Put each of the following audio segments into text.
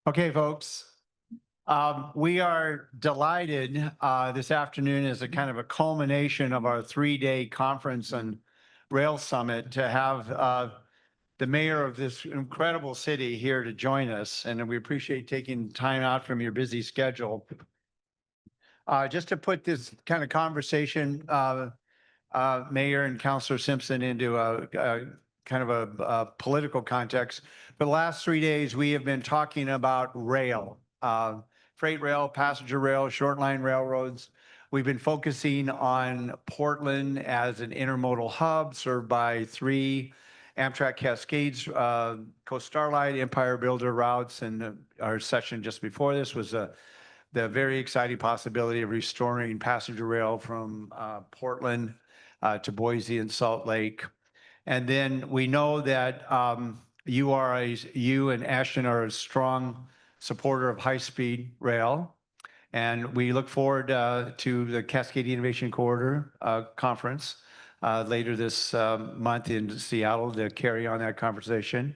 Okay, folks, we are delighted this afternoon as a kind of a culmination of our 3-day conference and rail summit to have the mayor of this incredible city here to join us. And we appreciate taking time out from your busy schedule. Just to put this kind of conversation, Mayor and Councilor Simpson into a kind of a political context. For the last 3 days, we have been talking about rail, freight rail, passenger rail, short line railroads. We've been focusing on Portland as an intermodal hub served by 3 Amtrak Cascades, Coast Starlight, Empire Builder routes. And our session just before this was the very exciting possibility of restoring passenger rail from Portland to Boise and Salt Lake. And then we know that you and Ashton are a strong supporter of high-speed rail. And we look forward to the Cascade Innovation Corridor conference later this month in Seattle to carry on that conversation.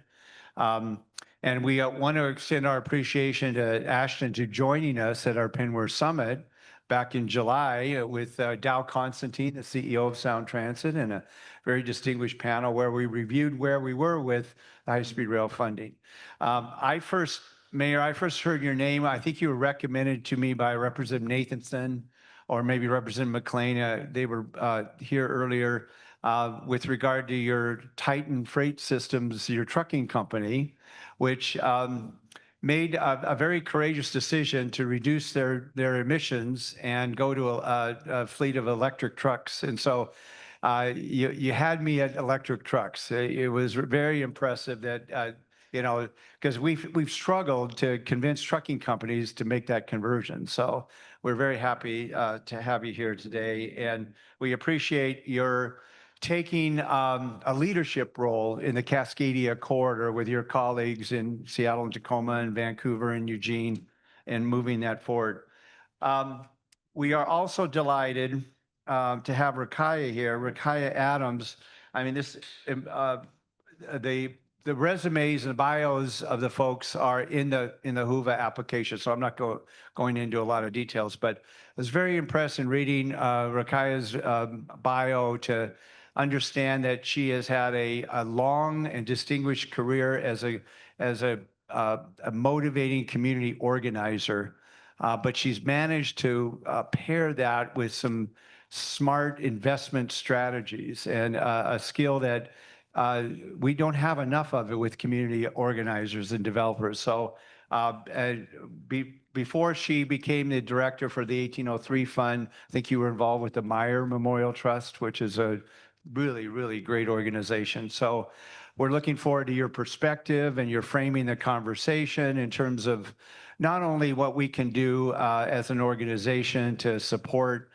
And we want to extend our appreciation to Ashton to joining us at our Penware Summit back in July with Dow Constantine, the CEO of Sound Transit, and a very distinguished panel where we reviewed where we were with high-speed rail funding. Mayor, I first heard your name. I think you were recommended to me by Representative Nathanson or maybe Representative McLean. They were here earlier with regard to your Titan Freight Systems, your trucking company, which made a very courageous decision to reduce their emissions and go to a fleet of electric trucks. And so you had me at electric trucks. It was very impressive that, because we've struggled to convince trucking companies to make that conversion. So we're very happy to have you here today. And we appreciate your taking a leadership role in the Cascadia corridor with your colleagues in Seattle and Tacoma and Vancouver and Eugene and moving that forward. We are also delighted to have Rukaiyah here, Rukaiyah Adams. I mean, the resumes and bios of the folks are in the HUVA application, so I'm not going into a lot of details, but I was very impressed in reading Rukaiyah's bio to understand that she has had a long and distinguished career as a motivating community organizer, but she's managed to pair that with some smart investment strategies and a skill that we don't have enough of it with community organizers and developers. So before she became the director for the 1803 Fund, I think you were involved with the Meyer Memorial Trust, which is a really, really great organization. So we're looking forward to your perspective and your framing the conversation in terms of not only what we can do as an organization to support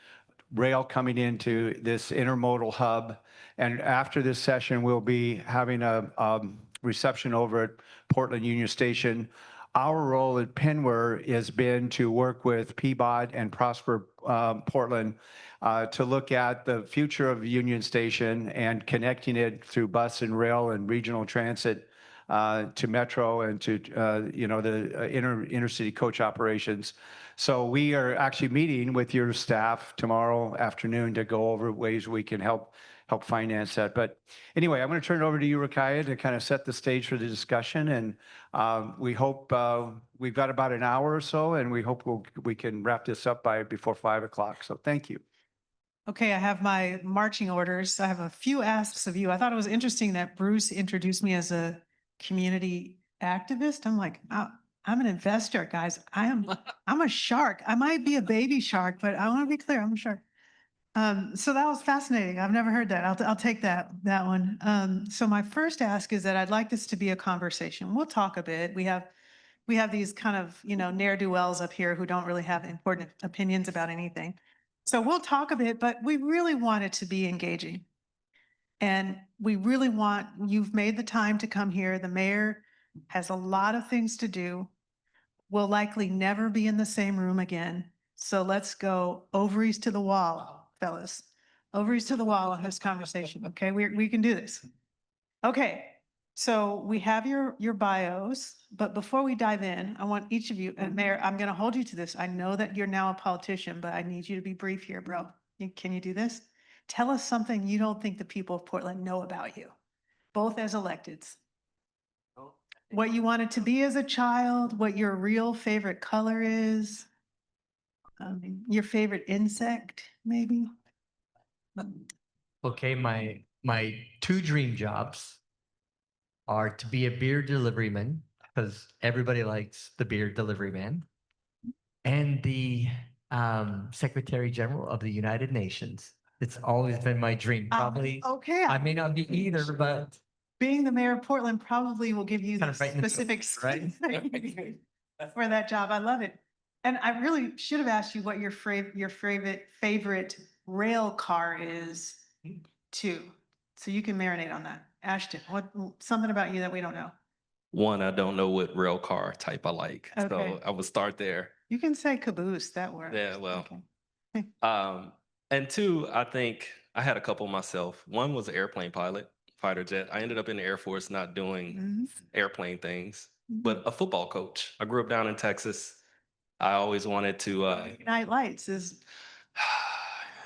rail coming into this intermodal hub. And after this session, we'll be having a reception over at Portland Union Station. Our role at Penware has been to work with PBOT and Prosper Portland to look at the future of Union Station and connecting it through bus and rail and regional transit to Metro and to the intercity coach operations. So we are actually meeting with your staff tomorrow afternoon to go over ways we can help finance that. But anyway, I'm going to turn it over to you, Rukaiyah, to kind of set the stage for the discussion. And we hope we've got about an hour or so, and we hope we can wrap this up before 5 o'clock. So thank you. Okay, I have my marching orders. I have a few asks of you. I thought it was interesting that Bruce introduced me as a community activist. I'm like, I'm an investor, guys. I'm a shark. I might be a baby shark, but I want to be clear, I'm a shark. So that was fascinating. I've never heard that. I'll take that one. So my first ask is that I'd like this to be a conversation. We'll talk a bit. We have these kind of, ne'er-do-wells up here who don't really have important opinions about anything. So we'll talk a bit, but we really want it to be engaging. And we really you've made the time to come here. The mayor has a lot of things to do. We'll likely never be in the same room again. So let's go ovaries to the wall, fellas. Ovaries to the wall on this conversation, okay? We can do this. Okay, So we have your bios, but before we dive in, I want each of you, and Mayor, I'm going to hold you to this. I know that you're now a politician, but I need you to be brief here, bro. Can you do this? Tell us something you don't think the people of Portland know about you, both as electeds. What you wanted to be as a child, what your real favorite color is, your favorite insect, maybe? Okay, my two dream jobs are to be a beer delivery man, because everybody likes the beer delivery man, and the Secretary General of the United Nations. It's always been my dream. Probably, Okay. I may not be either, but Being the mayor of Portland probably will give you the Kind of right in the middle, specifics right? for that job. I love it. And I really should have asked you what your favorite rail car is too. So you can marinate on that. Ashton, something about you that we don't know? One, I don't know what rail car type I like. Okay. So I would start there. You can say caboose, that works. Yeah, well. Okay. And two, I think I had a couple myself. One was an airplane pilot, fighter jet. I ended up in the Air Force not doing Mhm. airplane things, Mhm. but a football coach. I grew up down in Texas. I always wanted to Night lights is,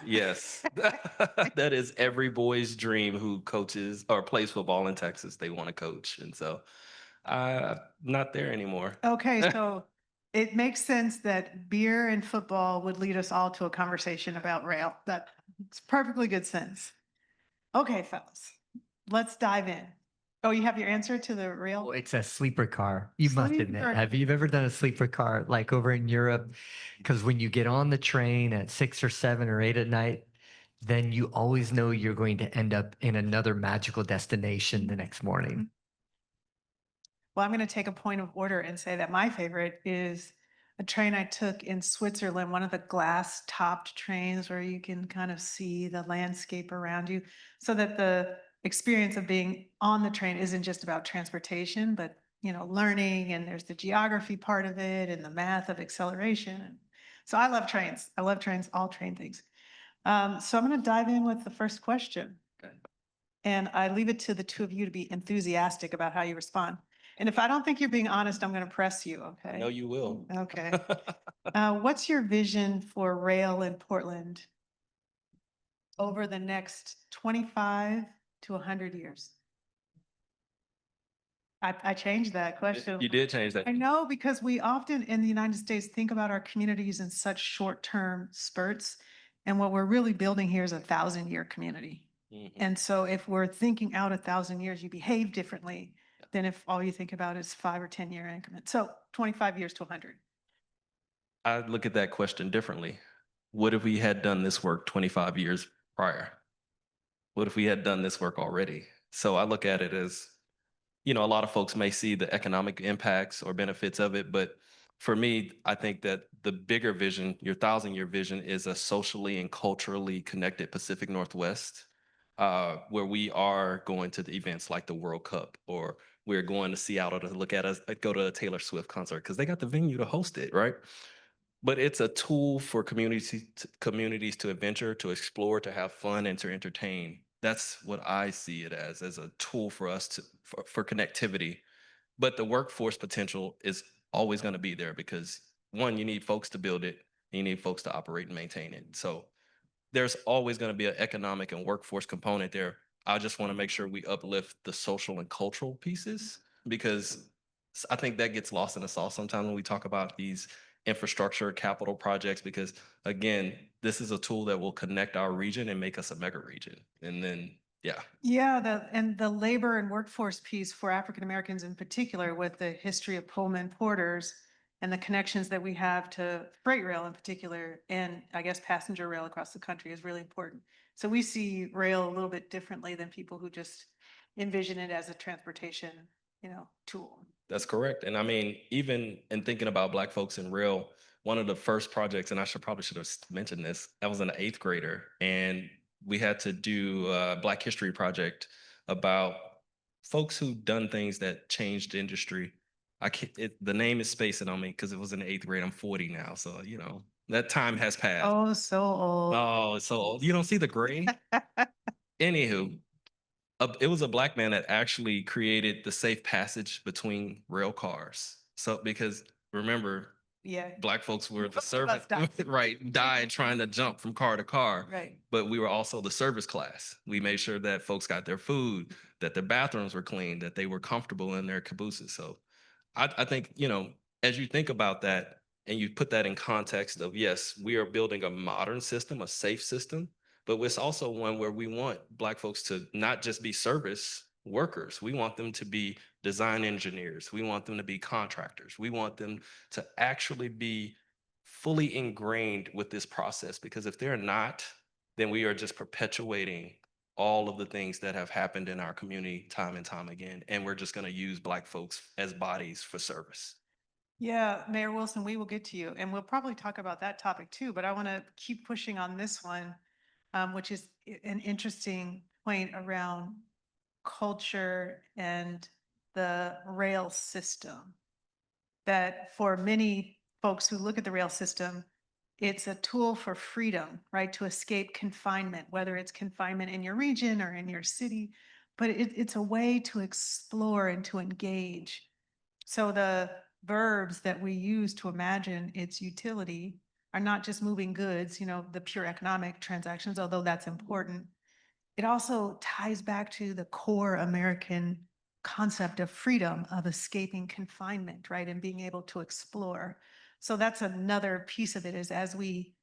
yes. That is every boy's dream who coaches or plays football in Texas. They want to coach. And so I'm not there anymore. okay, so it makes sense that beer and football would lead us all to a conversation about rail. That's perfectly good sense. Okay, fellas, let's dive in. Oh, you have your answer to the rail? it's a sleeper car. You must admit. Sleeper. Have you ever done a sleeper car like over in Europe? Because when you get on the train at 6 or 7 or 8 at night, then you always know you're going to end up in another magical destination the next morning. Well, I'm going to take a point of order and say that my favorite is a train I took in Switzerland, one of the glass topped trains where you can kind of see the landscape around you, so that the experience of being on the train isn't just about transportation, but learning, and there's the geography part of it and the math of acceleration. So I love trains. I love trains, all train things. So I'm going to dive in with the first question. Okay. And I leave it to the two of you to be enthusiastic about how you respond. And if I don't think you're being honest, I'm going to press you, I okay? know you will. Okay. What's your vision for rail in Portland over the next 25 to 100 years? I changed that question. You did change that. I know, because we often in the United States think about our communities in such short-term spurts. And what we're really building here is a 1,000-year community. Mhm. And so if we're thinking out 1,000 years, you behave differently than if all you think about is 5 or 10-year increments. So 25 years to 100. I look at that question differently. What if we had done this work 25 years prior? What if we had done this work already? So I look at it as, a lot of folks may see the economic impacts or benefits of it, but for me, I think that the bigger vision, your 1,000-year vision, is a socially and culturally connected Pacific Northwest, where we are going to the events like the World Cup, or we're going to Seattle to go to a Taylor Swift concert because they got the venue to host it, right? But it's a tool for communities to adventure, to explore, to have fun, and to entertain. That's what I see it as a tool for us for connectivity. But the workforce potential is always going to be there because, one, you need folks to build it, and you need folks to operate and maintain it. So there's always going to be an economic and workforce component there. I just want to make sure we uplift the social and cultural pieces, because I think that gets lost in the sauce sometimes when we talk about these infrastructure capital projects, because again, this is a tool that will connect our region and make us a mega region. And then, yeah. Yeah, and the labor and workforce piece for African Americans in particular, with the history of Pullman porters and the connections that we have to freight rail in particular, and I guess passenger rail across the country, is really important. So we see rail a little bit differently than people who just envision it as a transportation, tool. That's correct. And I mean, even in thinking about Black folks in rail, one of the first projects, and probably should have mentioned this, I was an 8th grader, and we had to do a Black History project about folks who done things that changed the industry. The name is spacing on me because it was in the 8th grade. I'm 40 now, so that time has passed. Oh, so old. Oh, it's so old. You don't see the gray? Anywho, it was a black man that actually created the safe passage between rail cars. So because remember, Yeah, black folks were the Most of us servant, died. right? Died trying to jump from car to car. right. But we were also the service class. We made sure that folks got their food, that their bathrooms were clean, that they were comfortable in their cabooses. So I think, as you think about that and you put that in context of, yes, we are building a modern system, a safe system, but it's also one where we want black folks to not just be service workers. We want them to be design engineers. We want them to be contractors. We want them to actually be fully ingrained with this process, because if they're not, then we are just perpetuating all of the things that have happened in our community time and time again. And we're just going to use black folks as bodies for service. Yeah, Mayor Wilson, we will get to you, and we'll probably talk about that topic too, but I want to keep pushing on this one, which is an interesting point around culture and the rail system. That for many folks who look at the rail system, it's a tool for freedom, right? To escape confinement, whether it's confinement in your region or in your city, but it's a way to explore and to engage. So the verbs that we use to imagine its utility are not just moving goods, the pure economic transactions, although that's important. It also ties back to the core American concept of freedom, of escaping confinement, right? And being able to explore. So that's another piece of it, is as we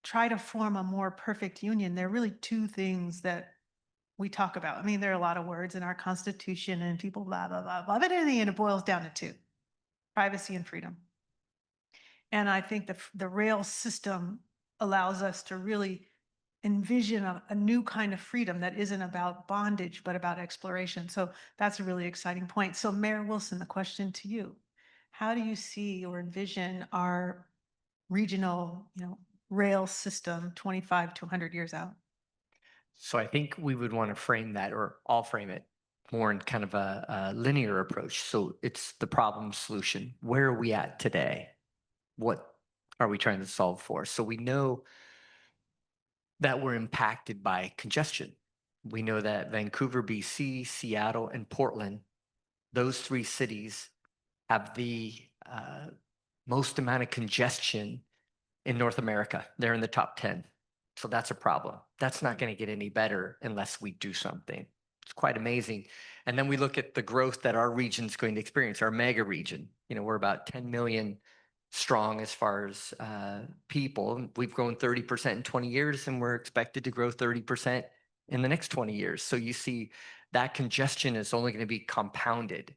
try to form a more perfect union, there are really two things that we talk about. I mean, there are a lot of words in our Constitution and people blah, blah, blah, blah, but in the end, it boils down to two: privacy and freedom. And I think the rail system allows us to really envision a new kind of freedom that isn't about bondage, but about exploration. So that's a really exciting point. So Mayor Wilson, the question to you: how do you see or envision our regional, rail system 25 to 100 years out? So I think we would want to frame that, or I'll frame it more in kind of a linear approach. So it's the problem solution. Where are we at today? What are we trying to solve for? So we know that we're impacted by congestion. We know that Vancouver, BC, Seattle, and Portland, those three cities have the most amount of congestion in North America. They're in the top 10. So that's a problem. That's not going to get any better unless we do something. It's quite amazing. And then we look at the growth that our region's going to experience, our mega region. We're about 10 million strong as far as people. We've grown 30% in 20 years, and we're expected to grow 30% in the next 20 years. So you see that congestion is only going to be compounded.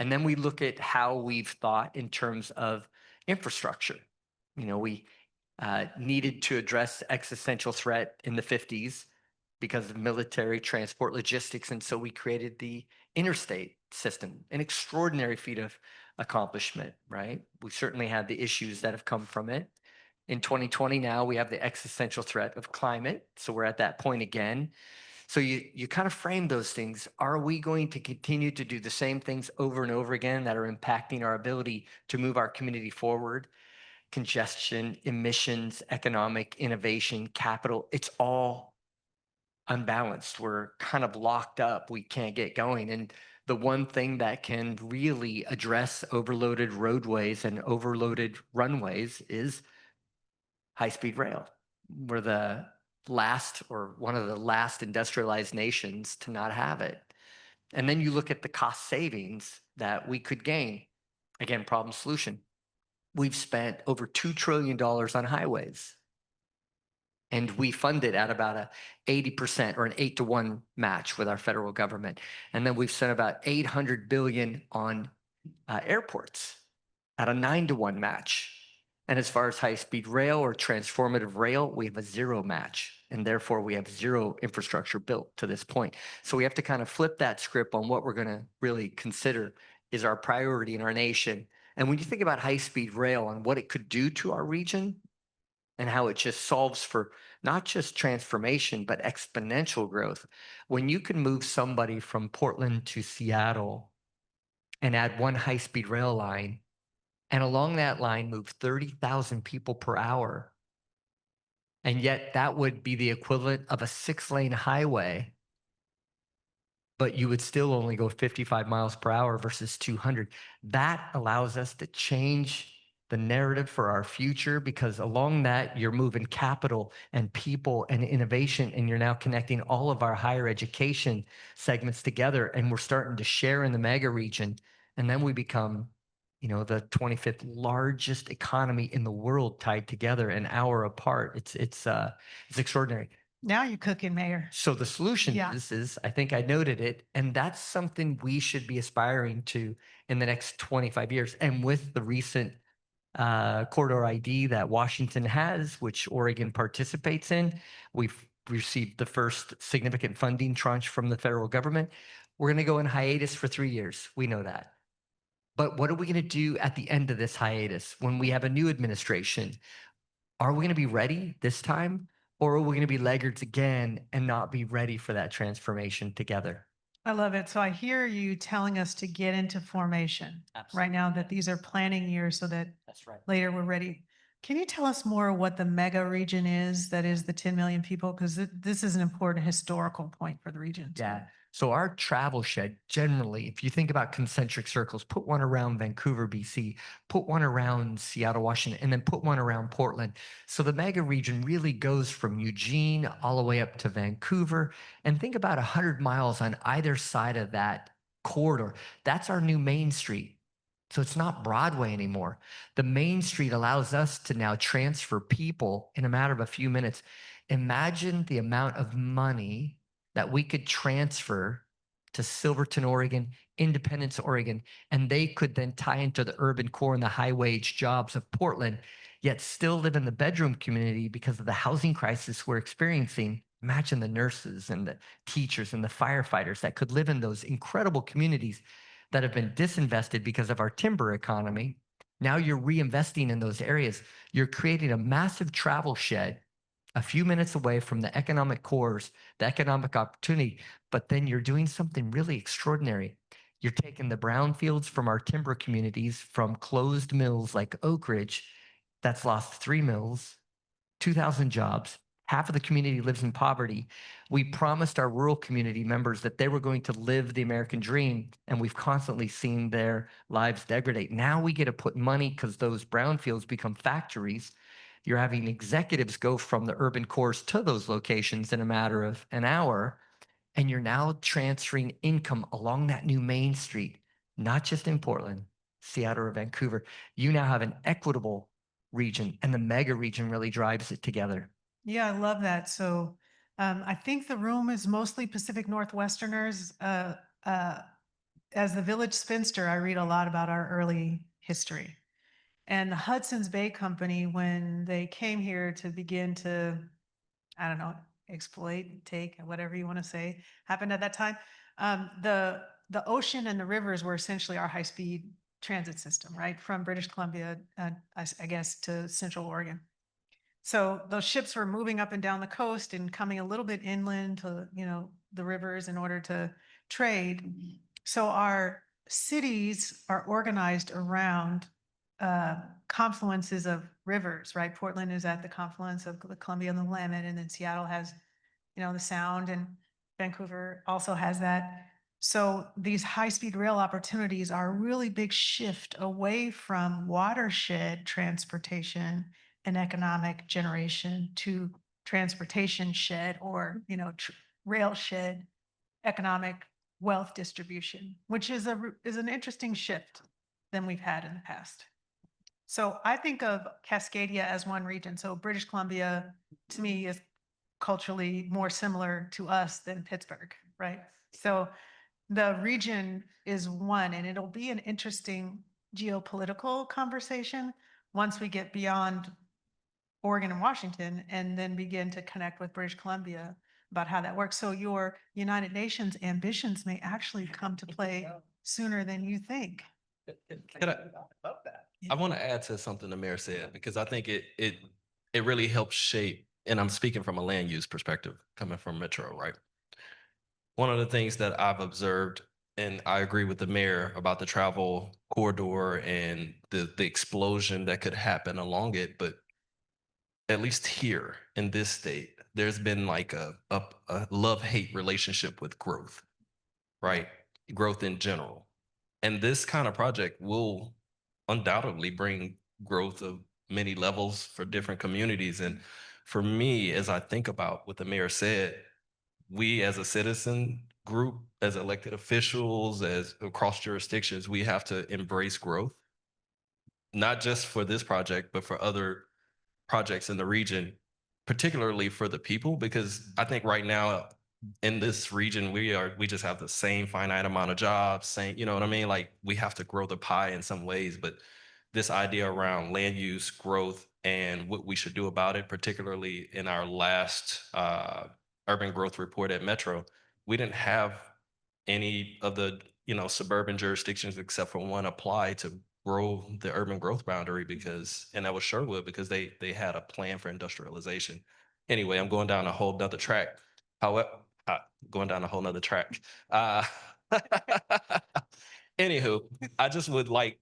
And then we look at how we've thought in terms of infrastructure. We needed to address existential threat in the 50s because of military transport logistics. And so we created the interstate system, an extraordinary feat of accomplishment, right? We certainly had the issues that have come from it. In 2020 now, we have the existential threat of climate. So we're at that point again. So you kind of frame those things. Are we going to continue to do the same things over and over again that are impacting our ability to move our community forward? Congestion, emissions, economic innovation, capital, it's all unbalanced. We're kind of locked up. We can't get going. And the one thing that can really address overloaded roadways and overloaded runways is high-speed rail. We're the last, or one of the last industrialized nations to not have it. And then you look at the cost savings that we could gain. Again, problem solution. We've spent over $2 trillion on highways. And we fund it at about a 80% or an 8-to-1 match with our federal government. And then we've spent about $800 billion on airports at a 9-to-1 match. And as far as high-speed rail or transformative rail, we have a zero match. And therefore, we have zero infrastructure built to this point. So we have to kind of flip that script on what we're going to really consider is our priority in our nation. And when you think about high-speed rail and what it could do to our region and how it just solves for not just transformation, but exponential growth, when you can move somebody from Portland to Seattle and add one high-speed rail line, and along that line move 30,000 people per hour, and yet that would be the equivalent of a 6-lane highway, but you would still only go 55 miles per hour versus 200. That allows us to change the narrative for our future, because along that, you're moving capital and people and innovation, and you're now connecting all of our higher education segments together, and we're starting to share in the mega region. And then we become, the 25th largest economy in the world, tied together an hour apart. It's extraordinary. Now you're cooking, Mayor. So the solution Yeah. is, I think I noted it, and that's something we should be aspiring to in the next 25 years. And with the recent corridor ID that Washington has, which Oregon participates in, we've received the first significant funding tranche from the federal government. We're going to go in hiatus for 3 years. We know that. But what are we going to do at the end of this hiatus when we have a new administration? Are we going to be ready this time? Or are we going to be laggards again and not be ready for that transformation together? I love it. So I hear you telling us to get into formation right now, that these are planning years so that That's right. later we're ready. Can you tell us more what the mega region is, that is the 10 million people? Because this is an important historical point for the region. too. Yeah. So our travel shed, generally, if you think about concentric circles, put one around Vancouver, BC, put one around Seattle, Washington, and then put one around Portland. So the mega region really goes from Eugene all the way up to Vancouver. And think about 100 miles on either side of that corridor. That's our new Main Street. So it's not Broadway anymore. The Main Street allows us to now transfer people in a matter of a few minutes. Imagine the amount of money that we could transfer to Silverton, Oregon, Independence, Oregon, and they could then tie into the urban core and the high wage jobs of Portland, yet still live in the bedroom community because of the housing crisis we're experiencing. Imagine the nurses and the teachers and the firefighters that could live in those incredible communities that have been disinvested because of our timber economy. Now you're reinvesting in those areas. You're creating a massive travel shed a few minutes away from the economic cores, the economic opportunity, but then you're doing something really extraordinary. You're taking the brownfields from our timber communities, from closed mills like Oak Ridge, that's lost 3 mills, 2,000 jobs. Half of the community lives in poverty. We promised our rural community members that they were going to live the American dream, and we've constantly seen their lives degrade. Now we get to put money, because those brownfields become factories. You're having executives go from the urban cores to those locations in a matter of an hour, and you're now transferring income along that new Main Street, not just in Portland, Seattle, or Vancouver. You now have an equitable region, and the mega region really drives it together. Yeah, I love that. So I think the room is mostly Pacific Northwesterners. As the village spinster, I read a lot about our early history. And the Hudson's Bay Company, when they came here to begin to, I don't know, exploit, take, whatever you want to say, happened at that time. The ocean and the rivers were essentially our high-speed transit system, right? From British Columbia, I guess, to Central Oregon. So those ships were moving up and down the coast and coming a little bit inland to, the rivers in order to trade. So our cities are organized around confluences of rivers, right? Portland is at the confluence of the Columbia and the Willamette, and then Seattle has, the Sound, and Vancouver also has that. So these high-speed rail opportunities are a really big shift away from watershed transportation and economic generation to transportation shed, or, rail shed economic wealth distribution, which is an interesting shift than we've had in the past. So I think of Cascadia as one region. So British Columbia, to me, is culturally more similar to us than Pittsburgh, right? So the region is one, and it'll be an interesting geopolitical conversation once we get beyond Oregon and Washington, and then begin to connect with British Columbia about how that works. So your United Nations ambitions may actually come to play sooner than you think. I want to add to something the mayor said, because I think it really helps shape, and I'm speaking from a land use perspective, coming from Metro, right? One of the things that I've observed, and I agree with the mayor about the travel corridor and the explosion that could happen along it, but at least here in this state, there's been like a love-hate relationship with growth. right? Growth in general. And this kind of project will undoubtedly bring growth of many levels for different communities. And for me, as I think about what the mayor said, we as a citizen group, as elected officials, as across jurisdictions, we have to embrace growth, not just for this project, but for other projects in the region, particularly for the people, because I think right now in this region, we just have the same finite amount of jobs, same, you know what I mean? Like we have to grow the pie in some ways, but this idea around land use growth and what we should do about it, particularly in our last urban growth report at Metro, we didn't have any of the, suburban jurisdictions except for one apply to grow the urban growth boundary because, and that was Sherwood because they had a plan for industrialization. Anyway, I'm going down a whole nother track. However, going down a whole nother track. Anywho, I just would like,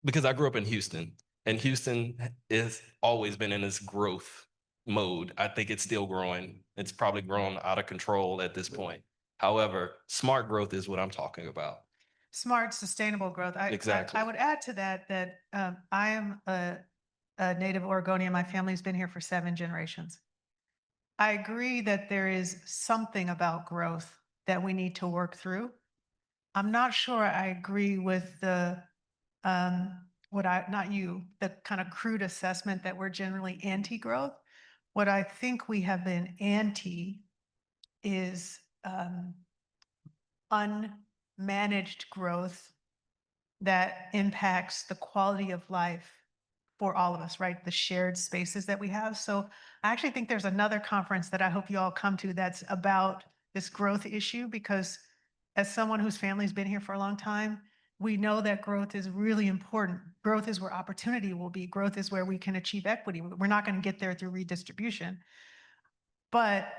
because I grew up in Houston and Houston has always been in this growth mode. I think it's still growing. It's probably grown out of control at this point. However, smart growth is what I'm talking about. Smart, sustainable growth. Exactly. I would add to that I am a native Oregonian. My family's been here for 7 generations. I agree that there is something about growth that we need to work through. I'm not sure I agree with the the kind of crude assessment that we're generally anti-growth. What I think we have been anti is unmanaged growth that impacts the quality of life for all of us, right? The shared spaces that we have. So I actually think there's another conference that I hope you all come to that's about this growth issue, because as someone whose family's been here for a long time, we know that growth is really important. Growth is where opportunity will be. Growth is where we can achieve equity. We're not going to get there through redistribution. But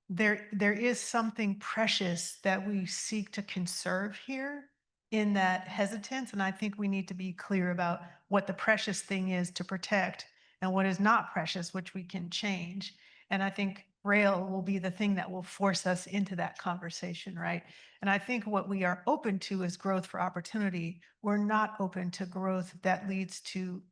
there is something precious that we seek to conserve here in that hesitance. And I think we need to be clear about what the precious thing is to protect and what is not precious, which we can change. And I think rail will be the thing that will force us into that conversation, right? And I think what we are open to is growth for opportunity. We're not open to growth that leads to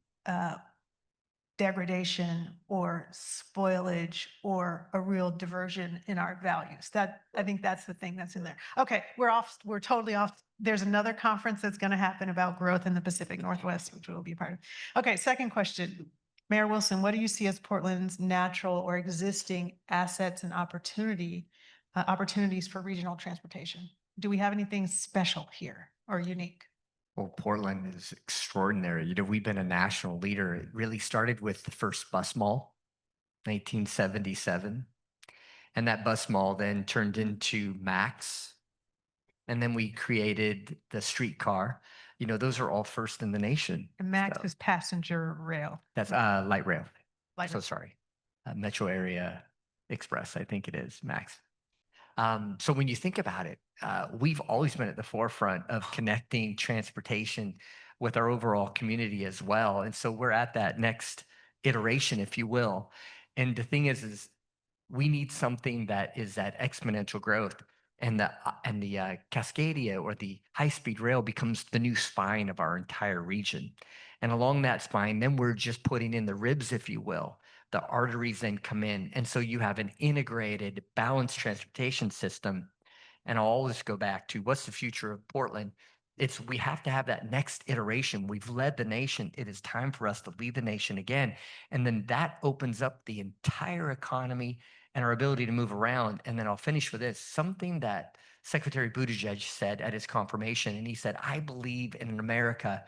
degradation or spoilage or a real diversion in our values. I think that's the thing that's in there. Okay, we're totally off. There's another conference that's going to happen about growth in the Pacific Northwest, which we'll be a part of. Okay, second question. Mayor Wilson, what do you see as Portland's natural or existing assets and opportunities for regional transportation? Do we have anything special here or unique? Well, Portland is extraordinary. We've been a national leader. It really started with the first bus mall, 1977. And that bus mall then turned into Max. And then we created the streetcar. Those are all first in the nation. And Max is passenger rail. That's light rail. Light So rail. sorry. Metro Area Express, I think it is, Max. So when you think about it, we've always been at the forefront of connecting transportation with our overall community as well. And so we're at that next iteration, if you will. And the thing is we need something that is that exponential growth. And the Cascadia or the high-speed rail becomes the new spine of our entire region. And along that spine, then we're just putting in the ribs, if you will. The arteries then come in. And so you have an integrated, balanced transportation system. And I'll always go back to what's the future of Portland? We have to have that next iteration. We've led the nation. It is time for us to lead the nation again. And then that opens up the entire economy and our ability to move around. And then I'll finish with this, something that Secretary Buttigieg said at his confirmation. And he said, I believe in an America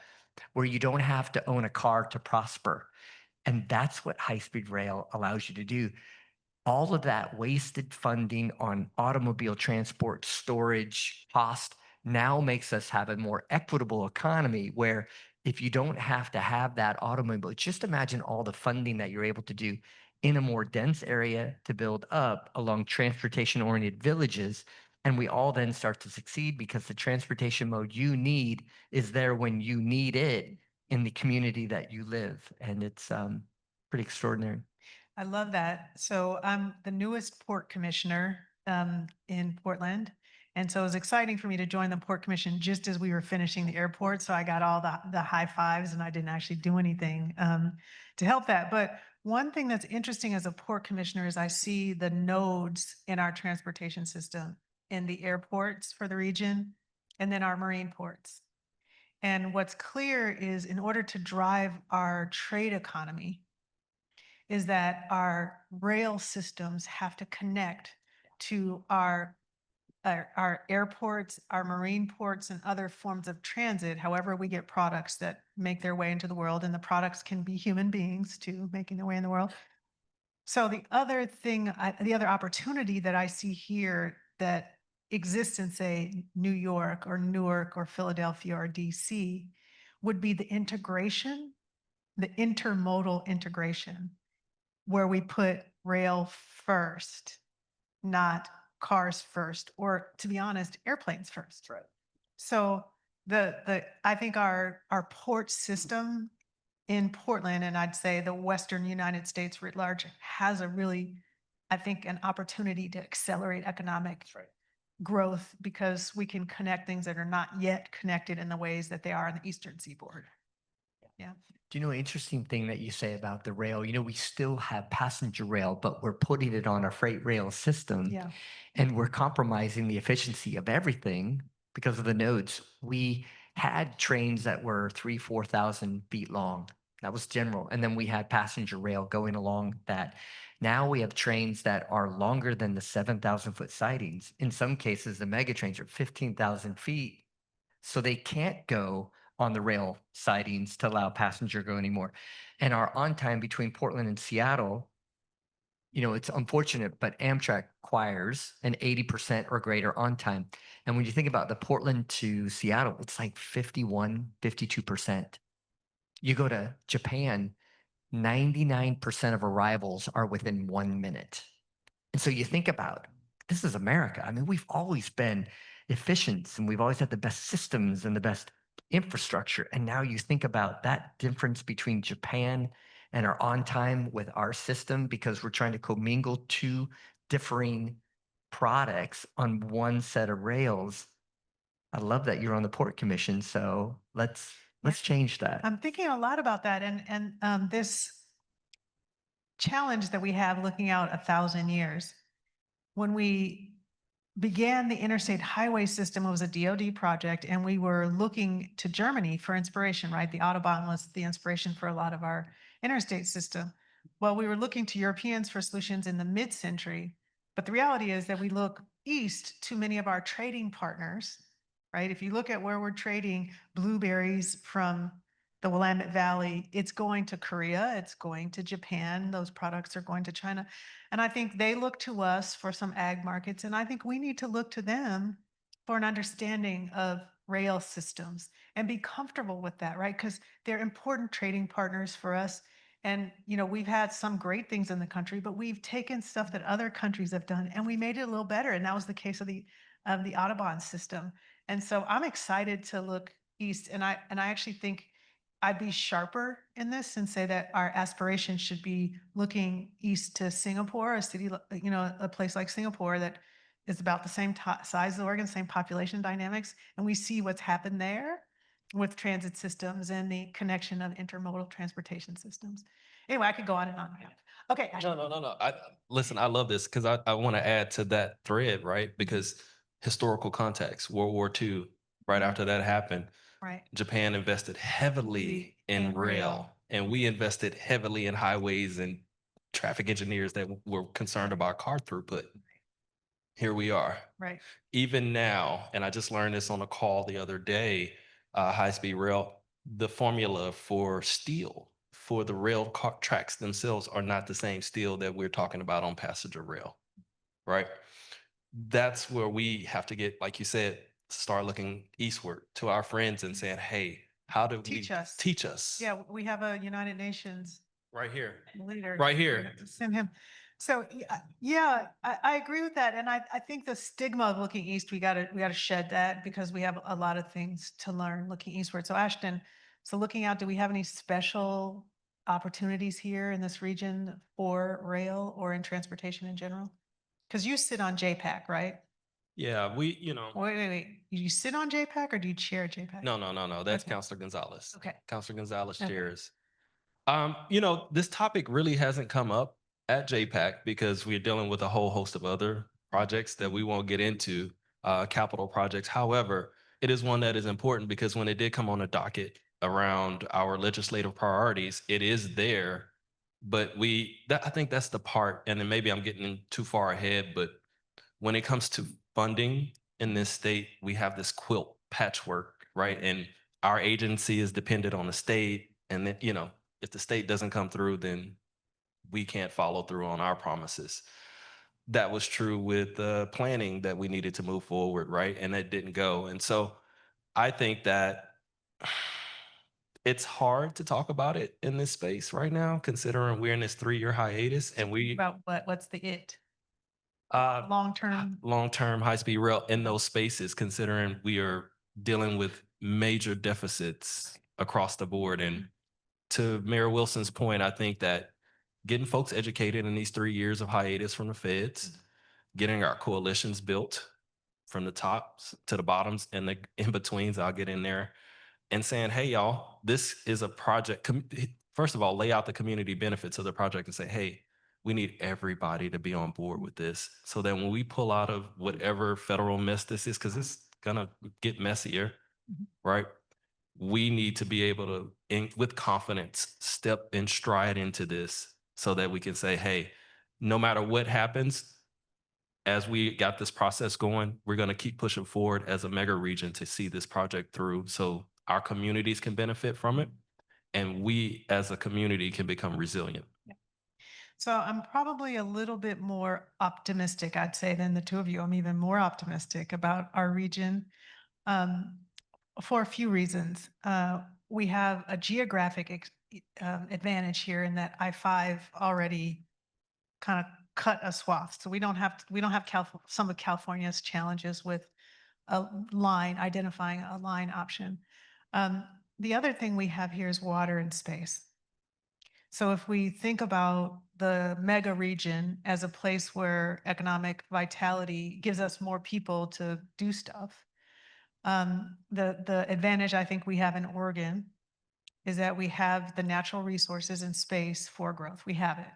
where you don't have to own a car to prosper. And that's what high-speed rail allows you to do. All of that wasted funding on automobile transport, storage, cost now makes us have a more equitable economy where if you don't have to have that automobile, just imagine all the funding that you're able to do in a more dense area to build up along transportation-oriented villages. And we all then start to succeed because the transportation mode you need is there when you need it in the community that you live. And it's pretty extraordinary. I love that. So I'm the newest port commissioner in Portland, And so it was exciting for me to join the Port Commission just as we were finishing the airport. So I got all the high fives and I didn't actually do anything to help that. But one thing that's interesting as a Port Commissioner is I see the nodes in our transportation system in the airports for the region and then our marine ports. And what's clear is in order to drive our trade economy is that our rail systems have to connect to our airports, our marine ports, and other forms of transit, however we get products that make their way into the world, and the products can be human beings too, making their way in the world. So the other thing, the other opportunity that I see here that exists in, say, New York or Newark or Philadelphia or DC would be the integration, the intermodal integration, where we put rail first, not cars first, or to be honest, airplanes first. Right. So I think our port system in Portland, and I'd say the Western United States writ large, has a really, I think, an opportunity to accelerate economic growth because we can connect things that are not yet connected in the ways that they are on the Eastern Seaboard. Yeah. Do you know an interesting thing that you say about the rail? You know, we still have passenger rail, but we're putting it on a freight rail system. Yeah. And we're compromising the efficiency of everything because of the nodes. We had trains that were 4,000 feet long. That was general. And then we had passenger rail going along that. Now we have trains that are longer than the 7,000 foot sidings. In some cases, the mega trains are 15,000 feet. So they can't go on the rail sidings to allow passenger go anymore. And our on time between Portland and Seattle, you know, it's unfortunate, but Amtrak requires an 80% or greater on time. And when you think about the Portland to Seattle, it's like 51, 52%. You go to Japan, 99% of arrivals are within 1 minute. And so you think about, this is America. I mean, we've always been efficient and we've always had the best systems and the best infrastructure. And now you think about that difference between Japan and our on time with our system because we're trying to commingle two differing products on one set of rails. I love that you're on the Port Commission. So let's change that. I'm thinking a lot about that and this challenge that we have looking out 1,000 years. When we began the interstate highway system, it was a DOD project, and we were looking to Germany for inspiration, right? The Autobahn was the inspiration for a lot of our interstate system. Well, we were looking to Europeans for solutions in the mid-century, but the reality is that we look east to many of our trading partners, right? If you look at where we're trading blueberries from the Willamette Valley, it's going to Korea, it's going to Japan, those products are going to China. And I think they look to us for some ag markets, and I think we need to look to them for an understanding of rail systems and be comfortable with that, right? Because they're important trading partners for us. And, you know, we've had some great things in the country, but we've taken stuff that other countries have done and we made it a little better. And that was the case of the Autobahn system. And so I'm excited to look east. And I actually think I'd be sharper in this and say that our aspiration should be looking east to Singapore, a city, you know, a place like Singapore that is about the same size as Oregon, same population dynamics. And we see what's happened there with transit systems and the connection of intermodal transportation systems. Anyway, I could go on and on. Okay. Ashton. No. Listen, I love this because I want to add to that thread, right? Because historical context, World War II, right after that happened, Right. Japan invested heavily in rail, and we invested heavily in highways and traffic engineers that were concerned about car throughput. Here we are. Right. Even now, and I just learned this on a call the other day, high-speed rail, the formula for steel for the rail tracks themselves are not the same steel that we're talking about on passenger rail, right? That's where we have to get, like you said, start looking eastward to our friends and saying, hey, how do we teach us? Yeah, we have a United Nations Right here. leader. Right here. Send him. So yeah, I agree with that. And I think the stigma of looking east, we gotta shed that because we have a lot of things to learn looking eastward. So Ashton, so looking out, do we have any special opportunities here in this region for rail or in transportation in general? Because you sit on JPAC, right? Yeah, Wait. You sit on JPAC or do you chair JPAC? no. That's Okay. Councilor Gonzalez. Okay. Councilor Gonzalez Okay. chairs. This topic really hasn't come up at JPAC because we're dealing with a whole host of other projects that we won't get into, capital projects. However, it is one that is important because when it did come on the docket around our legislative priorities, it is there. But I think that's the part, and then maybe I'm getting too far ahead, but when it comes to funding in this state, we have this quilt patchwork, right? And our agency is dependent on the state. And then, if the state doesn't come through, then we can't follow through on our promises. That was true with the planning that we needed to move forward, right? And that didn't go. And so I think that it's hard to talk about it in this space right now, considering we're in this 3-year hiatus and About what's the it? uh, Long-term. long-term high-speed rail in those spaces, considering we are dealing with major deficits across the board. And to Mayor Wilson's point, I think that getting folks educated in these 3 years of hiatus from the feds, getting our coalitions built from the tops to the bottoms and the in-betweens, I'll get in there, and saying, hey, y'all, this is a project. First of all, lay out the community benefits of the project and say, hey, we need everybody to be on board with this. So that when we pull out of whatever federal mess this is, because it's going to get messier, right? We need to be able to, with confidence, step and stride into this so that we can say, hey, no matter what happens, as we got this process going, we're going to keep pushing forward as a mega region to see this project through so our communities can benefit from it and we as a community can become resilient. So I'm probably a little bit more optimistic, I'd say, than the two of you. I'm even more optimistic about our region for a few reasons. We have a geographic advantage here in that I-5 already kind of cut a swath. So we don't have some of California's challenges with identifying a line option. The other thing we have here is water and space. So if we think about the mega region as a place where economic vitality gives us more people to do stuff, the advantage I think we have in Oregon is that we have the natural resources and space for growth. We have it.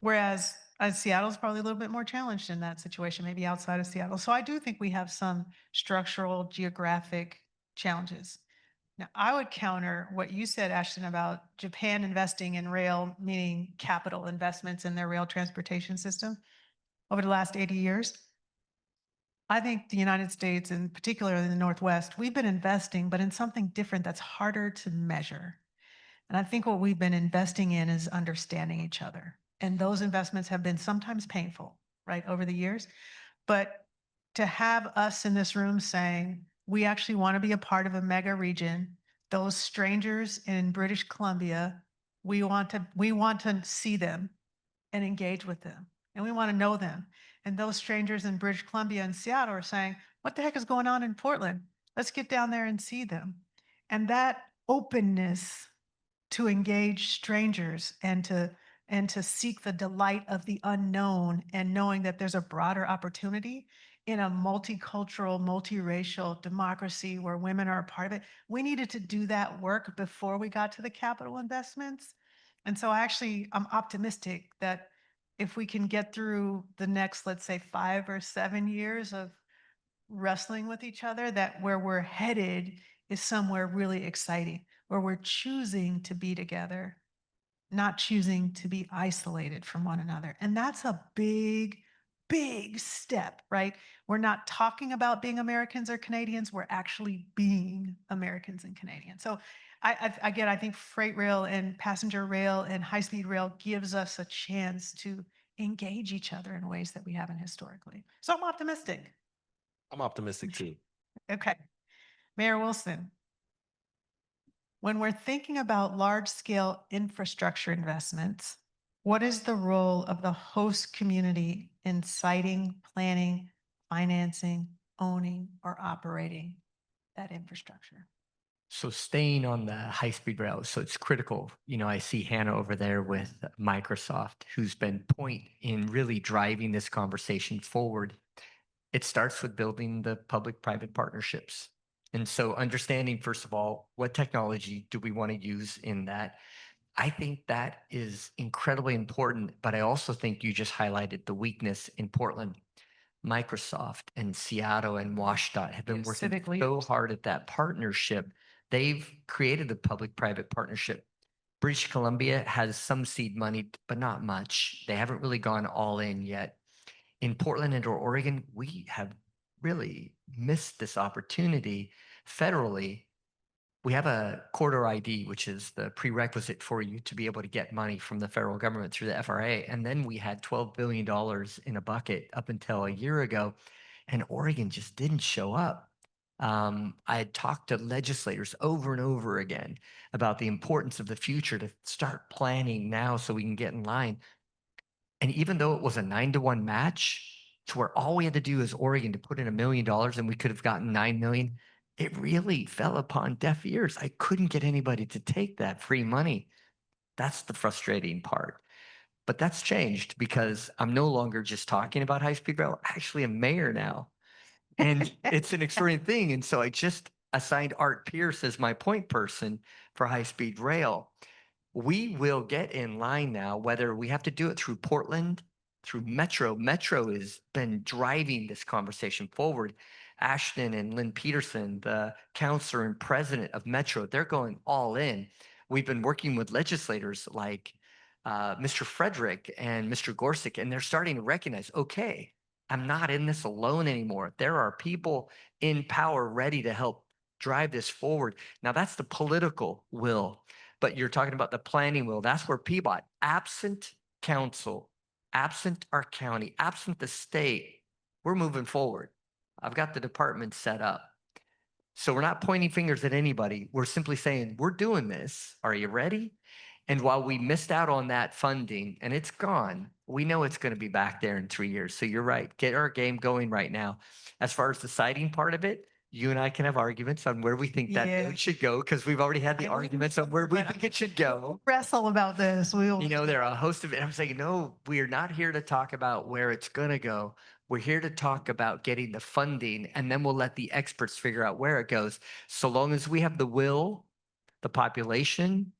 Whereas Seattle's probably a little bit more challenged in that situation, maybe outside of Seattle. So I do think we have some structural geographic challenges. Now, I would counter what you said, Ashton, about Japan investing in rail, meaning capital investments in their rail transportation system over the last 80 years. I think the United States, and particularly in the Northwest, we've been investing, but in something different that's harder to measure. And I think what we've been investing in is understanding each other. And those investments have been sometimes painful, right, over the years. But to have us in this room saying, we actually want to be a part of a mega region, those strangers in British Columbia, we want to see them and engage with them. And we want to know them. And those strangers in British Columbia and Seattle are saying, what the heck is going on in Portland? Let's get down there and see them. And that openness to engage strangers and to seek the delight of the unknown and knowing that there's a broader opportunity in a multicultural, multiracial democracy where women are a part of it. We needed to do that work before we got to the capital investments. And so I'm optimistic that if we can get through the next, let's say 5 or 7 years of wrestling with each other, that where we're headed is somewhere really exciting, where we're choosing to be together, not choosing to be isolated from one another. And that's a big, big step, right? We're not talking about being Americans or Canadians. We're actually being Americans and Canadians. So I think freight rail and passenger rail and high-speed rail gives us a chance to engage each other in ways that we haven't historically. So I'm optimistic. I'm optimistic too. Okay. Mayor Wilson, when we're thinking about large-scale infrastructure investments, what is the role of the host community in siting, planning, financing, owning, or operating that infrastructure? So staying on the high-speed rail, so it's critical. I see Hannah over there with Microsoft, who's been point in really driving this conversation forward. it starts with building the public-private partnerships. And so understanding, first of all, what technology do we want to use in that? I think that is incredibly important, but I also think you just highlighted the weakness in Portland. Microsoft and Seattle and WashDOT have been Yeah, working civic so leaders. hard at that partnership. They've created the public-private partnership. British Columbia has some seed money, but not much. They haven't really gone all in yet. In Portland and or Oregon, we have really missed this opportunity federally. We have a corridor ID, which is the prerequisite for you to be able to get money from the federal government through the FRA. And then we had $12 billion in a bucket up until a year ago, and Oregon just didn't show up. I had talked to legislators over and over again about the importance of the future to start planning now so we can get in line. And even though it was a 9-to-1 match, to where all we had to do is Oregon to put in $1 million and we could have gotten 9 million, it really fell upon deaf ears. I couldn't get anybody to take that free money. That's the frustrating part. But that's changed because I'm no longer just talking about high-speed rail. I'm actually a mayor now. And it's an extraordinary thing. And so I just assigned Art Pierce as my point person for high-speed rail. We will get in line now, whether we have to do it through Portland, through Metro. Metro has been driving this conversation forward. Ashton and Lynn Peterson, the counselor and president of Metro, they're going all in. We've been working with legislators like Mr. Frederick and Mr. Gorsuch, and they're starting to recognize, okay, I'm not in this alone anymore. There are people in power ready to help drive this forward. Now that's the political will, but you're talking about the planning will. That's where PBOT, absent council, absent our county, absent the state, we're moving forward. I've got the department set up. So we're not pointing fingers at anybody. We're simply saying, we're doing this. Are you ready? And while we missed out on that funding and it's gone, we know it's going to be back there in 3 years. So you're right. Get our game going right now. As far as the siding part of it, you and I can have arguments on where we think that Yeah. road should go because we've already had the I know. arguments on where we But think it should go. Wrestle about this. We'll. You know, there are a host of it. I'm saying, no, we are not here to talk about where it's going to go. We're here to talk about getting the funding, and then we'll let the experts figure out where it goes. So long as we have the will, the population,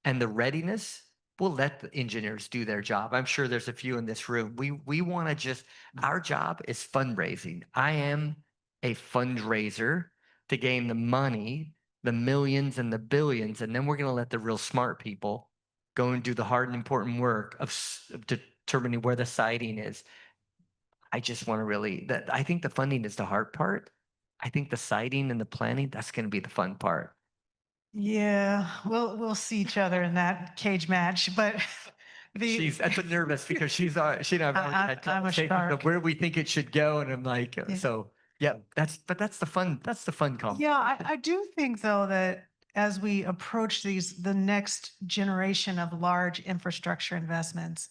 and the readiness, we'll let the engineers do their job. I'm sure there's a few in this room. We want to just, our job is fundraising. I am a fundraiser to gain the money, the millions and the billions, and then we're going to let the real smart people go and do the hard and important work of determining where the siding is. I just want to really, that I think the funding is the hard part. I think the siding and the planning, that's going to be the fun part. Yeah, we'll see each other in that cage match, but That's nervous because she and I've already had I'm a conversations shark. of where we think it should go, and I'm like, Yeah. so yeah, that's the fun conversation. Yeah, I do think though that as we approach the next generation of large infrastructure investments,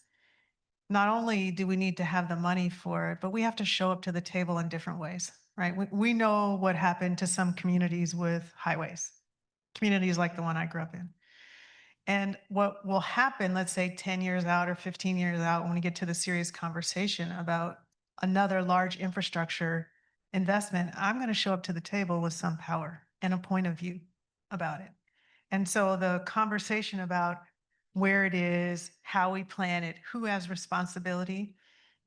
not only do we need to have the money for it, but we have to show up to the table in different ways, right? We know what happened to some communities with highways, communities like the one I grew up in. And what will happen, let's say 10 years out or 15 years out, when we get to the serious conversation about another large infrastructure investment, I'm going to show up to the table with some power and a point of view about it. And so the conversation about where it is, how we plan it, who has responsibility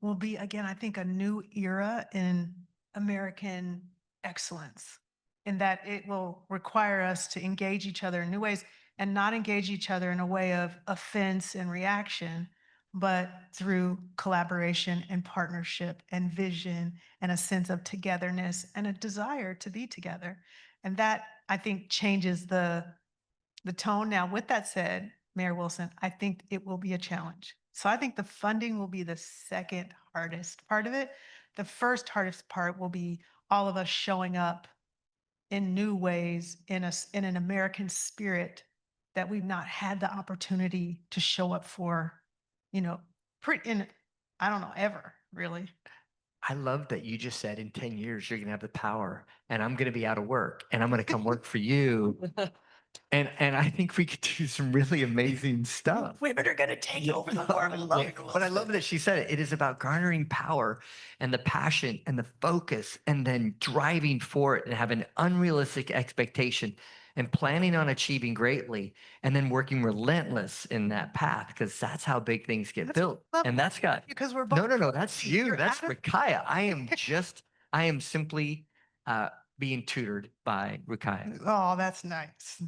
will be, again, I think a new era in American excellence, in that it will require us to engage each other in new ways and not engage each other in a way of offense and reaction, but through collaboration and partnership and vision and a sense of togetherness and a desire to be together. And that, I think, changes the tone. Now, with that said, Mayor Wilson, I think it will be a challenge. So I think the funding will be the second hardest part of it. The first hardest part will be all of us showing up in new ways in an American spirit that we've not had the opportunity to show up for, I don't know, ever really. I love that you just said in 10 years you're going to have the power, and I'm going to be out of work, and I'm going to come work for you. And I think we could do some really amazing stuff. Women are going to take over the world. I love it. But I love that she said it. It is about garnering power and the passion and the focus and then driving for it and having an unrealistic expectation and planning on achieving greatly and then working relentless in that path because that's how big things get built. And that's got Because we're both. no, that's you. You're That's Adam. Rukaiyah. I am simply being tutored by Rukaiyah. Oh, that's nice.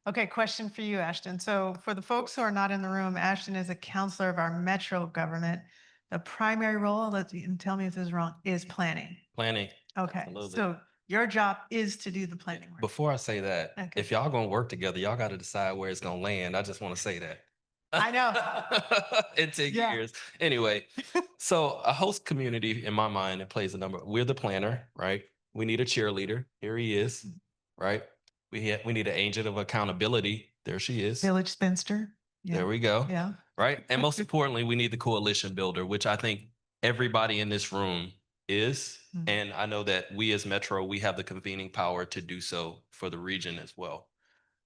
Okay, question for you, Ashton. So for the folks who are not in the room, Ashton is a counselor of our metro government. The primary role, and tell me if this is wrong, is planning. Planning. Okay, Absolutely. so your job is to do the planning work. Before I say that, Okay. if y'all gonna work together, y'all got to decide where it's gonna land. I just want to say that. I know. In 10 Yeah. years. Anyway, so a host community, in my mind, it plays a number. We're the planner, right? We need a cheerleader. Here he is, right? We need an agent of accountability. There she is. Village spinster. Yeah. There we go. Yeah. Right. And most importantly, we need the coalition builder, which I think everybody in this room is. Mhm. And I know that we as Metro, we have the convening power to do so for the region as well.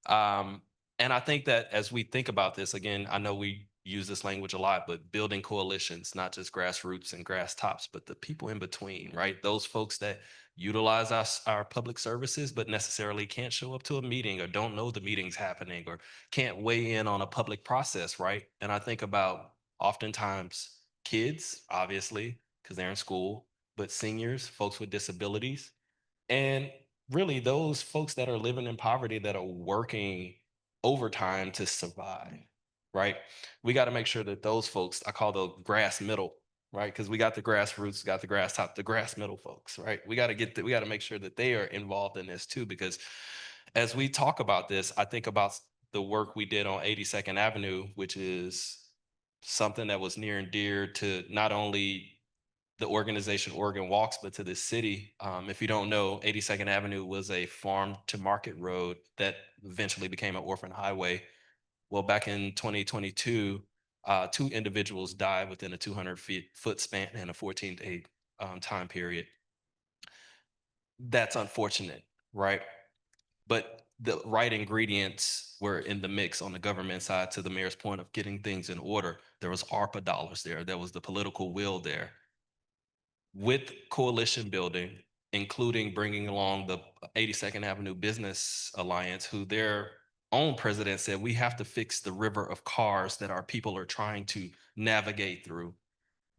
And I think that as we think about this, again, I know we use this language a lot, but building coalitions, not just grassroots and grass tops, but the people in between, right? Those folks that utilize our public services, but necessarily can't show up to a meeting or don't know the meeting's happening or can't weigh in on a public process, right? And I think about oftentimes kids, obviously, because they're in school, but seniors, folks with disabilities, and really those folks that are living in poverty that are working overtime to survive, right? We got to make sure that those folks, I call the grass middle, right? Because we got the grassroots, got the grass top, the grass middle folks, right? We got to make sure that they are involved in this too, because as we talk about this, I think about the work we did on 82nd Avenue, which is something that was near and dear to not only the organization Oregon Walks, but to this city. If you don't know, 82nd Avenue was a farm to market road that eventually became an orphan highway. Well, back in 2022, 2 individuals died within a 200-foot span in a 14-day time period. That's unfortunate, right? But the right ingredients were in the mix on the government side, to the mayor's point of getting things in order. There was ARPA dollars there. There was the political will there. With coalition building, including bringing along the 82nd Avenue Business Alliance, who their own president said, we have to fix the river of cars that our people are trying to navigate through.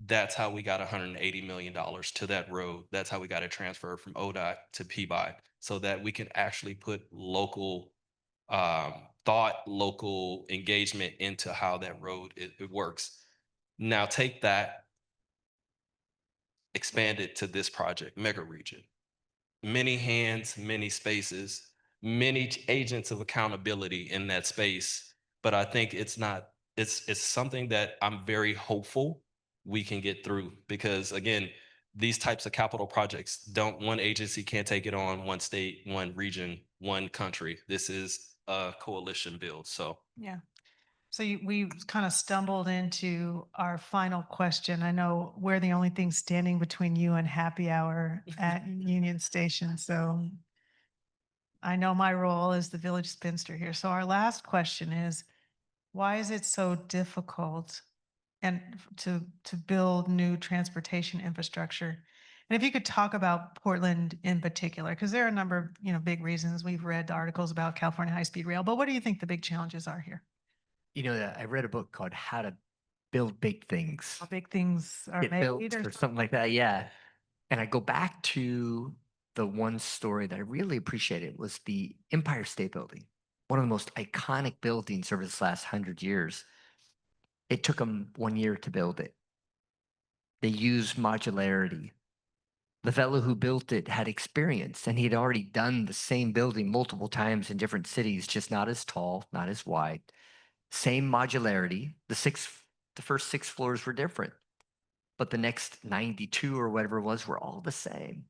That's how we got $180 million to that road. That's how we got it transferred from ODOT to PBOT, so that we can actually put local thought, local engagement into how that road it works. Now take that, expand it to this project, mega region. Many hands, many spaces, many agents of accountability in that space. But I think it's something that I'm very hopeful we can get through, because again, these types of capital projects one agency can't take it on, one state, one region, one country. This is a coalition build. So Yeah. So we kind of stumbled into our final question. I know we're the only thing standing between you and happy hour at Union Station. So I know my role as the village spinster here. So our last question is, why is it so difficult to build new transportation infrastructure? And if you could talk about Portland in particular, because there are a number of, big reasons. We've read articles about California high-speed rail, but what do you think the big challenges are here? I read a book called How to Build Big Things. How big things are Get made built or something like that. Yeah. And I go back to the one story that I really appreciated was the Empire State Building, one of the most iconic buildings over this last 100 years. It took them 1 year to build it. They used modularity. The fellow who built it had experience, and he had already done the same building multiple times in different cities, just not as tall, not as wide. Same modularity. The first 6 floors were different, but the next 92 or whatever it was were all the same.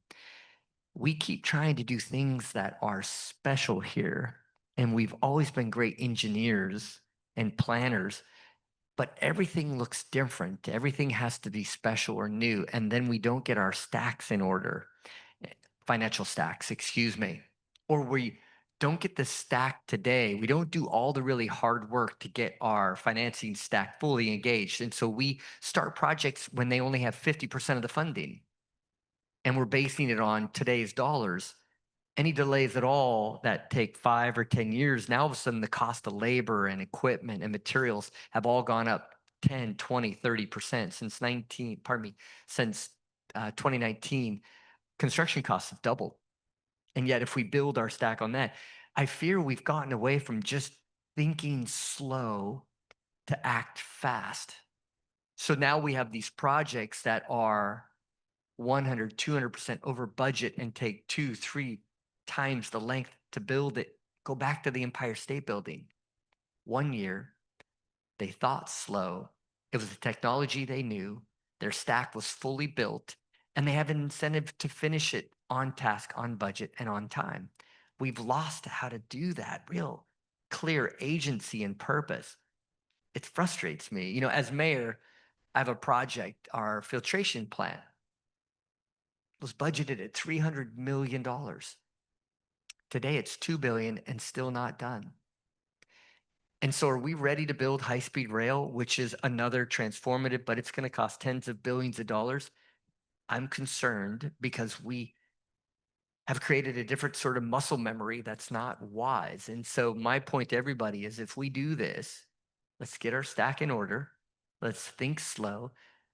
We keep trying to do things that are special here, and we've always been great engineers and planners, but everything looks different. Everything has to be special or new, and then we don't get our stacks in order, financial stacks, excuse me, or we don't get the stack today. We don't do all the really hard work to get our financing stack fully engaged. And so we start projects when they only have 50% of the funding. And we're basing it on today's dollars. Any delays at all that take 5 or 10 years, now all of a sudden the cost of labor and equipment and materials have all gone up 10, 20, 30% since 2019. Construction costs have doubled. And yet if we build our stack on that, I fear we've gotten away from just thinking slow to act fast. So now we have these projects that are 100, 200% over budget and take 2, 3 times the length to build it. Go back to the Empire State Building. 1 year, they thought slow. It was the technology they knew. Their stack was fully built, and they have an incentive to finish it on task, on budget, and on time. We've lost how to do that, real clear agency and purpose. It frustrates me. You know, as mayor, I have a project, our filtration plant was budgeted at $300 million. Today it's $2 billion and still not done. And so are we ready to build high-speed rail, which is another transformative, but it's going to cost tens of billions of dollars? I'm concerned because we have created a different sort of muscle memory that's not wise. And so my point to everybody is if we do this, let's get our stack in order. Let's think slow.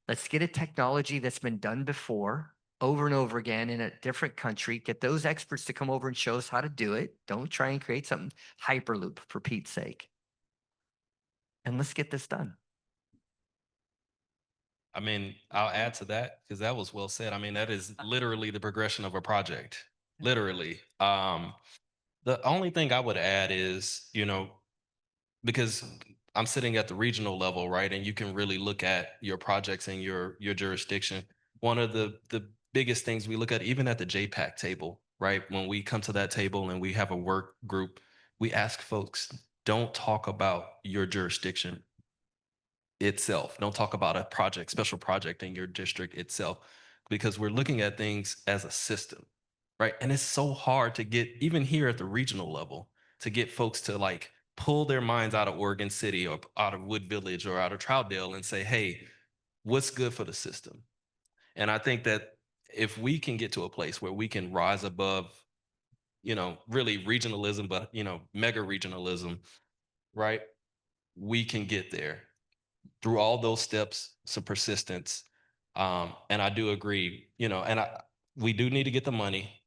Let's get a technology that's been done before over and over again in a different country. Get those experts to come over and show us how to do it. Don't try and create something hyperloop for Pete's sake. And let's get this done. I mean, I'll add to that because that was well said. I mean, that is literally the progression of a project. Literally. The only thing I would add is, you know, because I'm sitting at the regional level, right? And you can really look at your projects in your jurisdiction. One of the biggest things we look at, even at the JPAC table, right? When we come to that table and we have a work group, we ask folks, don't talk about your jurisdiction itself. Don't talk about a project, special project in your district itself, because we're looking at things as a system, right? And it's so hard to get, even here at the regional level, to get folks to like pull their minds out of Oregon City or out of Wood Village or out of Troutdale and say, hey, what's good for the system? And I think that if we can get to a place where we can rise above, you know, really regionalism, but, you know, mega regionalism, right? We can get there through all those steps, some persistence. And I do agree, you know, and we do need to get the money.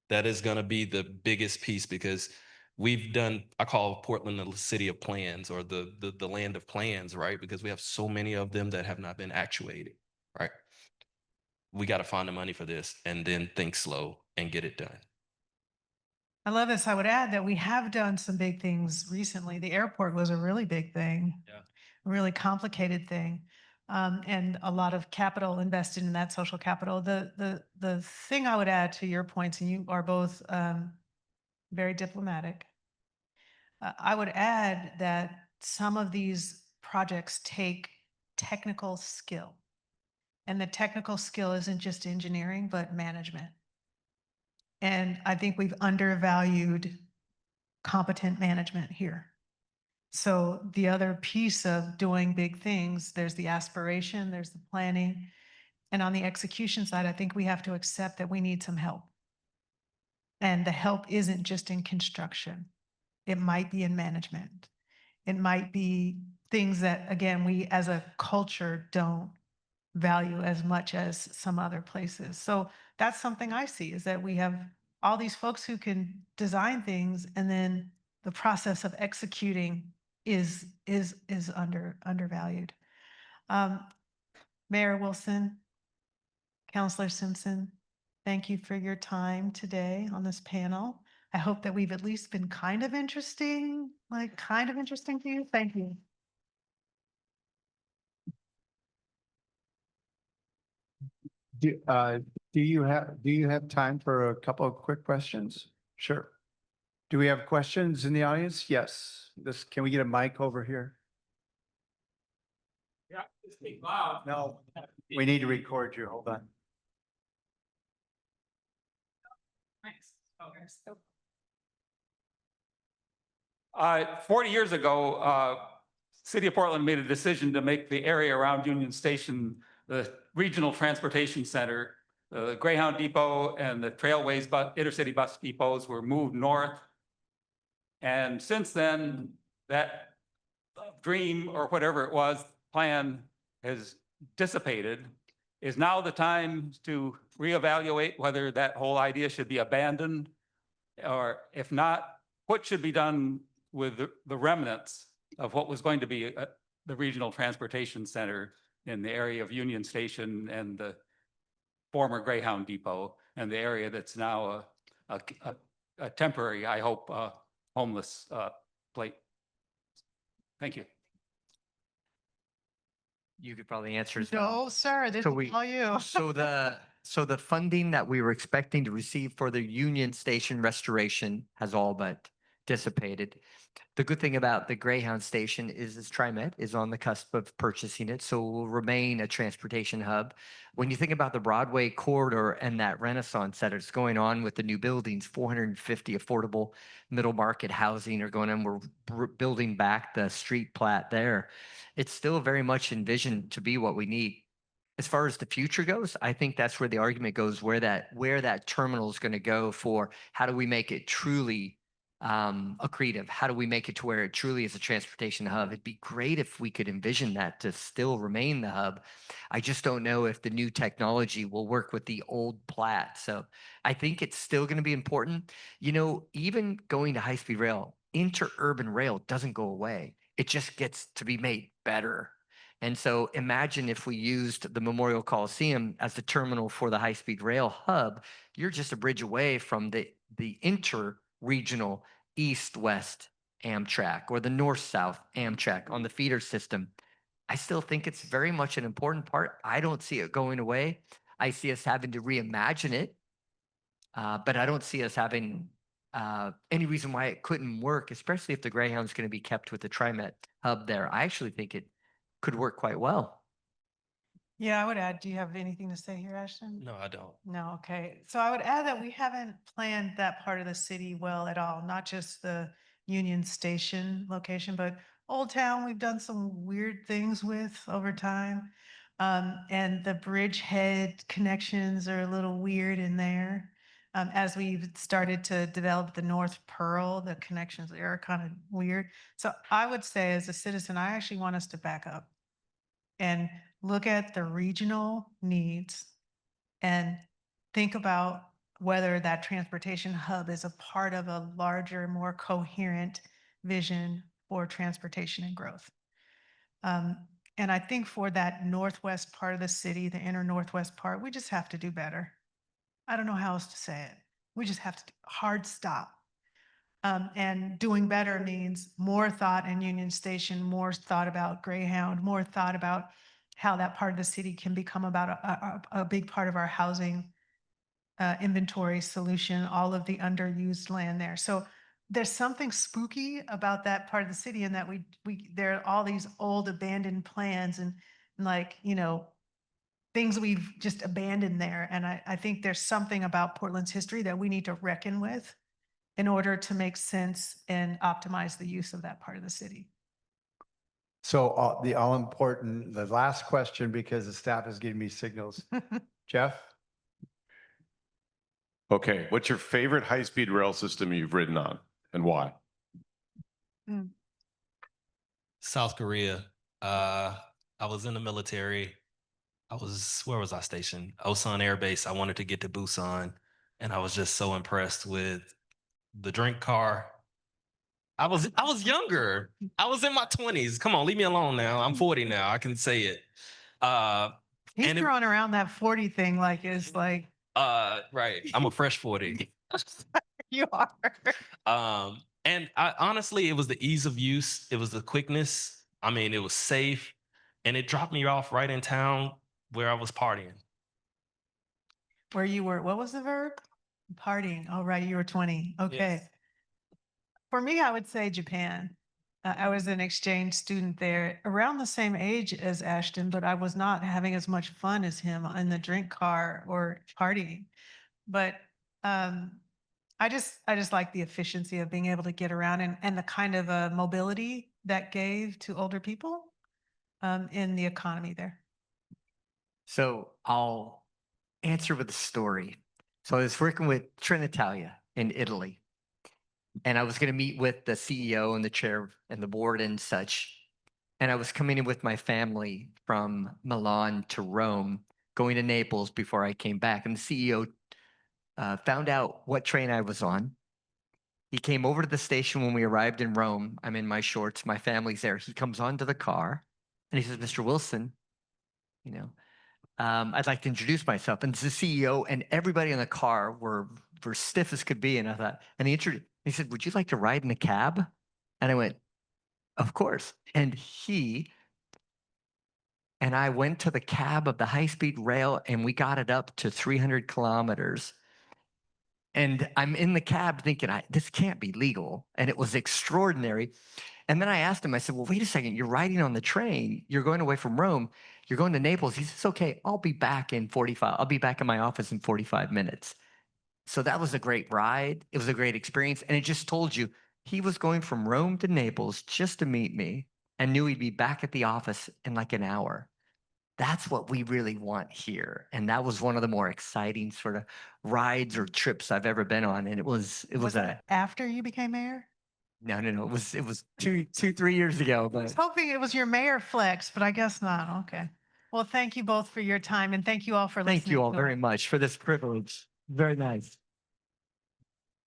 That is going to be the biggest piece because we've done, I call Portland the city of plans or the land of plans, right? Because we have so many of them that have not been actuated, right? We got to find the money for this and then think slow and get it done. I love this. I would add that we have done some big things recently. The airport was a really big thing. Yeah. A really complicated thing. And a lot of capital invested in that social capital. The thing I would add to your points, and you are both very diplomatic. I would add that some of these projects take technical skill. And the technical skill isn't just engineering, but management. And I think we've undervalued competent management here. So the other piece of doing big things, there's the aspiration, there's the planning. And on the execution side, I think we have to accept that we need some help. And the help isn't just in construction. It might be in management. It might be things that, again, we as a culture don't value as much as some other places. So that's something I see is that we have all these folks who can design things and then the process of executing is undervalued. Mayor Wilson, Councilor Simpson, thank you for your time today on this panel. I hope that we've at least been kind of interesting to you. Thank you. Do you have time for a couple of quick questions? Sure. Do we have questions in the audience? Yes. Can we get a mic over here? Yeah, speak loud. No, we need to record you. Hold on. Nice. Okay. 40 years ago, City of Portland made a decision to make the area around Union Station the regional transportation center. The Greyhound Depot and the Trailways intercity bus depots were moved north. And since then, that dream or whatever it was, plan has dissipated. Is now the time to reevaluate whether that whole idea should be abandoned? Or if not, what should be done with the remnants of what was going to be the regional transportation center in the area of Union Station and the former Greyhound Depot and the area that's now a temporary, I hope, homeless place? Thank you. You could probably answer as well. No, sir, this So is all you. So the funding that we were expecting to receive for the Union Station restoration has all but dissipated. The good thing about the Greyhound Station is TriMet is on the cusp of purchasing it, so it will remain a transportation hub. When you think about the Broadway corridor and that renaissance that is going on with the new buildings, 450 affordable middle market housing are going on. We're building back the street plat there. It's still very much envisioned to be what we need. As far as the future goes, I think that's where the argument goes, where that terminal is going to go for how do we make it truly accretive? How do we make it to where it truly is a transportation hub? It'd be great if we could envision that to still remain the hub. I just don't know if the new technology will work with the old plat. So I think it's still going to be important. You know, even going to high-speed rail, interurban rail doesn't go away. It just gets to be made better. And so imagine if we used the Memorial Coliseum as the terminal for the high-speed rail hub. You're just a bridge away from the inter-regional east-west Amtrak or the north-south Amtrak on the feeder system. I still think it's very much an important part. I don't see it going away. I see us having to reimagine it, but I don't see us having any reason why it couldn't work, especially if the Greyhound's going to be kept with the TriMet hub there. I actually think it could work quite well. Yeah, I would add, do you have anything to say here, Ashton? No, I don't. No, okay. So I would add that we haven't planned that part of the city well at all, not just the Union Station location, but Old Town, we've done some weird things with over time. And the bridgehead connections are a little weird in there. As we've started to develop the North Pearl, the connections there are kind of weird. So I would say as a citizen, I actually want us to back up and look at the regional needs and think about whether that transportation hub is a part of a larger, more coherent vision for transportation and growth. And I think for that northwest part of the city, the inner northwest part, we just have to do better. I don't know how else to say it. We just have to hard stop. And doing better means more thought in Union Station, more thought about Greyhound, more thought about how that part of the city can become about a big part of our housing inventory solution, all of the underused land there. So there's something spooky about that part of the city in that there are all these old abandoned plans and like, you know, things we've just abandoned there. And I think there's something about Portland's history that we need to reckon with in order to make sense and optimize the use of that part of the city. So the all-important, the last question, because the staff is giving me signals. Jeff? Okay, what's your favorite high-speed rail system you've ridden on and why? South Korea. I was in the military. Where was I stationed? Osan Air Base. I wanted to get to Busan, and I was just so impressed with the drink car. I was younger. I was in my 20s. Come on, leave me alone now. I'm 40 now. I can say it. He's throwing around that 40 thing like it's like. Right. I'm a fresh 40. You are. And honestly, it was the ease of use. It was the quickness. I mean, it was safe, and it dropped me off right in town where I was partying. Where you were, what was the verb? Partying. Oh, right. You were 20. Okay. Yes. For me, I would say Japan. I was an exchange student there around the same age as Ashton, but I was not having as much fun as him in the drink car or partying. But I just like the efficiency of being able to get around and the kind of mobility that gave to older people in the economy there. So I'll answer with a story. So I was working with Trinitalia in Italy, and I was going to meet with the CEO and the chair and the board and such. And I was coming in with my family from Milan to Rome, going to Naples before I came back. And the CEO found out what train I was on. He came over to the station when we arrived in Rome. I'm in my shorts, my family's there. He comes onto the car and he says, "Mr. Wilson, you know, I'd like to introduce myself." And the CEO and everybody in the car were stiff as could be. And I thought, and he said, "Would you like to ride in a cab?" And I went, "Of course." And he and I went to the cab of the high-speed rail and we got it up to 300 kilometers. And I'm in the cab thinking, this can't be legal. And it was extraordinary. And then I asked him, I said, "Well, wait a second, you're riding on the train. You're going away from Rome. You're going to Naples." He says, "Okay, I'll be back in my office in 45 minutes. So that was a great ride. It was a great experience. And it just told you he was going from Rome to Naples just to meet me and knew he'd be back at the office in like an hour. That's what we really want here. And that was one of the more exciting sort of rides or trips I've ever been on. And it was that after you became mayor? no. It was 3 years ago, I was but hoping it was your mayor flex, but I guess not. Okay. Well, thank you both for your time and thank you all for listening. thank you all to very us. much for this privilege. Very nice.